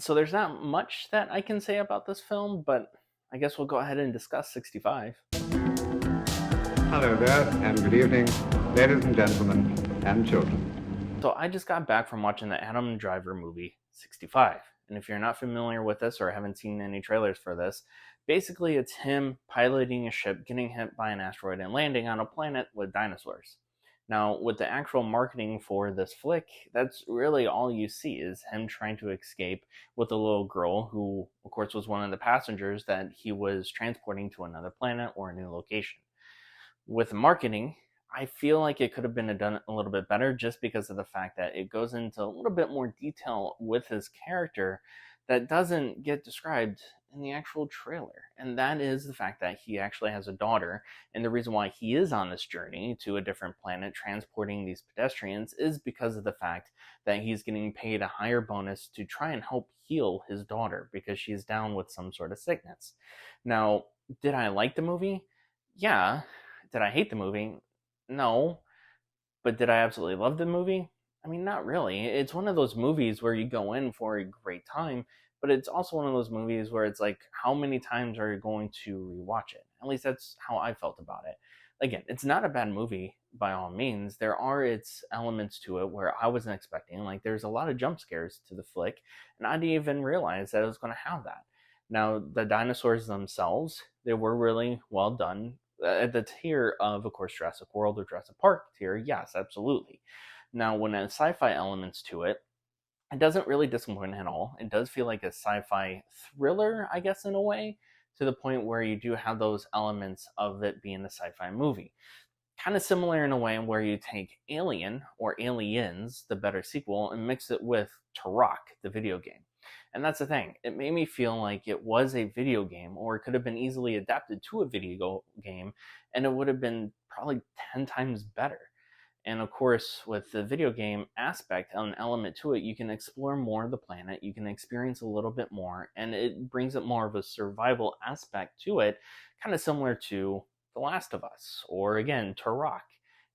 So there's not much that I can say about this film, but I guess we'll go ahead and discuss 65. Hello there, and good evening, ladies and gentlemen, and children. So I just got back from watching the Adam Driver movie 65. And if you're not familiar with this or haven't seen any trailers for this, basically it's him piloting a ship, getting hit by an asteroid, and landing on a planet with dinosaurs. Now, with the actual marketing for this flick, that's really all you see is him trying to escape with a little girl who, of course, was one of the passengers that he was transporting to another planet or a new location. With marketing, I feel like it could have been done a little bit better just because of the fact that it goes into a little bit more detail with his character that doesn't get described in the actual trailer. And that is the fact that he actually has a daughter. And the reason why he is on this journey to a different planet transporting these pedestrians is because of the fact that he's getting paid a higher bonus to try and help heal his daughter because she's down with some sort of sickness. Now, did I like the movie? Yeah. Did I hate the movie? No. But did I absolutely love the movie? I mean, not really. It's one of those movies where you go in for a great time, but it's also one of those movies where it's like, how many times are you going to rewatch it? At least that's how I felt about it. Again, it's not a bad movie by all means. There are its elements to it where I wasn't expecting. Like, there's a lot of jump scares to the flick, and I didn't even realize that it was going to have that. Now, the dinosaurs themselves, they were really well done at the tier of course, Jurassic World or Jurassic Park tier, yes, absolutely. Now, when there's sci-fi elements to it, it doesn't really disappoint at all. It does feel like a sci-fi thriller, I guess, in a way, to the point where you do have those elements of it being a sci-fi movie. Kind of similar in a way where you take Alien or Aliens, the better sequel, and mix it with Turok, the video game. And that's the thing. It made me feel like it was a video game, or it could have been easily adapted to a video game, and it would have been probably 10 times better. And of course, with the video game aspect, an element to it, you can explore more of the planet, you can experience a little bit more, and it brings it more of a survival aspect to it, kind of similar to The Last of Us, or again, Turok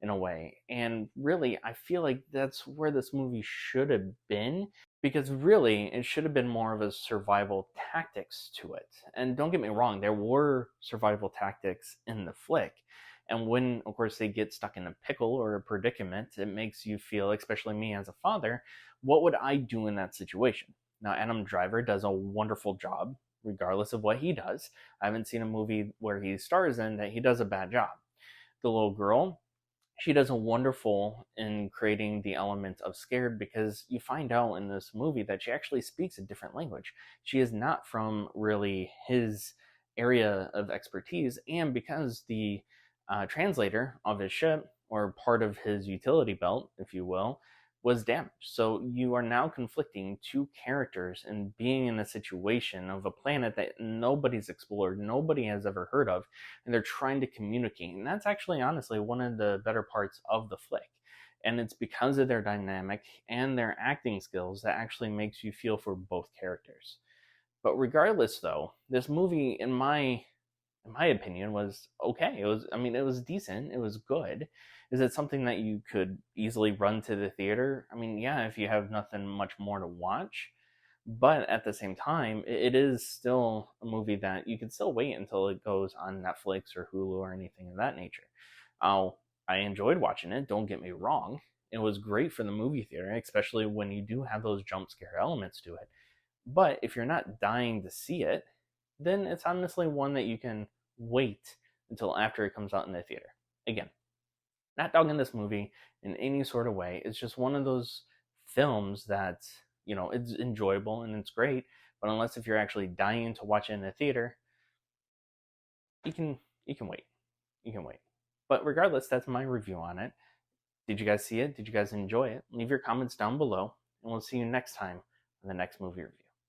in a way. And really, I feel like that's where this movie should have been, because really, it should have been more of a survival tactics to it. And don't get me wrong, there were survival tactics in the flick, and when, of course, they get stuck in a pickle or a predicament, it makes you feel, especially me as a father, what would I do in that situation? Now, Adam Driver does a wonderful job, regardless of what he does. I haven't seen a movie where he stars in that he does a bad job. The little girl, she does a wonderful in creating the element of scared, because you find out in this movie that she actually speaks a different language. She is not from really his area of expertise, and because the translator of his ship, or part of his utility belt, if you will, was damaged. So you are now conflicting two characters and being in a situation of a planet that nobody's explored, nobody has ever heard of, and they're trying to communicate. And that's actually, honestly, one of the better parts of the flick. And it's because of their dynamic and their acting skills that actually makes you feel for both characters. But regardless, though, this movie, in my opinion, was okay. It was decent. It was good. Is it something that you could easily run to the theater? I mean, yeah, if you have nothing much more to watch. But at the same time, it is still a movie that you can still wait until it goes on Netflix or Hulu or anything of that nature. I enjoyed watching it, don't get me wrong. It was great for the movie theater, especially when you do have those jump scare elements to it. But if you're not dying to see it, then it's honestly one that you can wait until after it comes out in the theater. Again, not dogging this movie in any sort of way. It's just one of those films that, it's enjoyable and it's great, but unless if you're actually dying to watch it in the theater, you can wait. You can wait. But regardless, that's my review on it. Did you guys see it? Did you guys enjoy it? Leave your comments down below, and we'll see you next time on the next movie review.